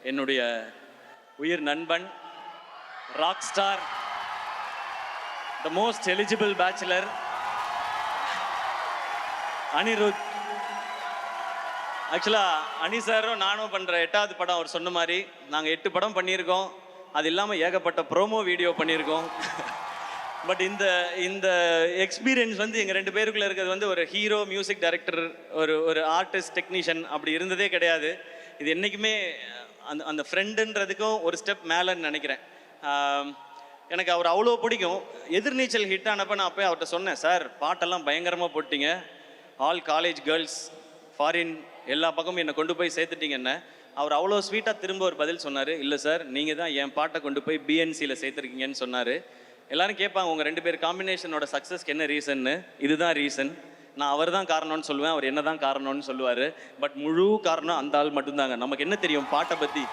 என்னுடைய உயிர் நண்பன், rock star, the most eligible bachelor Anirudh. ஆக்சுவலாக அனி சாரும் நானும் பண்ணுற 8வது படம் அவர் சொன்ன மாதிரி நாங்கள் 8 படம் பண்ணியிருக்கோம். அது இல்லாமல் ஏகப்பட்ட ப்ரோமோ வீடியோ பண்ணியிருக்கோம். பட் இந்த இந்த எக்ஸ்பீரியன்ஸ் வந்து எங்கள் 2 பேருக்குள்ளே இருக்கிறது வந்து ஒரு ஹீரோ, மியூசிக் டைரக்டர், ஒரு ஆர்டிஸ்ட், டெக்னீஷியன் அப்படி இருந்ததே கிடையாது. இது என்றைக்குமே அந்த ஃப்ரெண்டுன்றதுக்கும் ஒரு ஸ்டெப் மேலேன்னு நினைக்கிறேன். எனக்கு அவர் அவ்வளோ பிடிக்கும். எதிர்நீச்சல் ஹிட் ஆனப்போ நான் அப்போ அவர்கிட்ட சொன்னேன், சார் பாட்டெல்லாம் பயங்கரமாக போட்டிங்க, ஆல் காலேஜ் கேர்ள்ஸ், ஃபாரின் எல்லா பக்கமும் என்னை கொண்டு போய் சேர்த்துட்டீங்கன்னு. அவர் அவ்வளோ ஸ்வீட்டாக திரும்ப ஒரு பதில் சொன்னார், இல்லை சார் நீங்கள் தான் என் பாட்டை கொண்டு போய் பிஎன்சியில் சேர்த்துருக்கீங்கன்னு சொன்னார். எல்லோரும் கேட்பாங்க உங்கள் 2 பேர் காம்பினேஷனோட சக்ஸஸ்க்கு என்ன ரீசன்னு. இதுதான் ரீசன். நான் அவர் தான் காரணம்னு சொல்லுவேன், அவர் என்ன தான் காரணம்னு சொல்லுவார். பட் முழு காரணம் அந்த ஆள் மட்டும்தாங்க. நமக்கு என்ன தெரியும் பாட்டை பற்றி?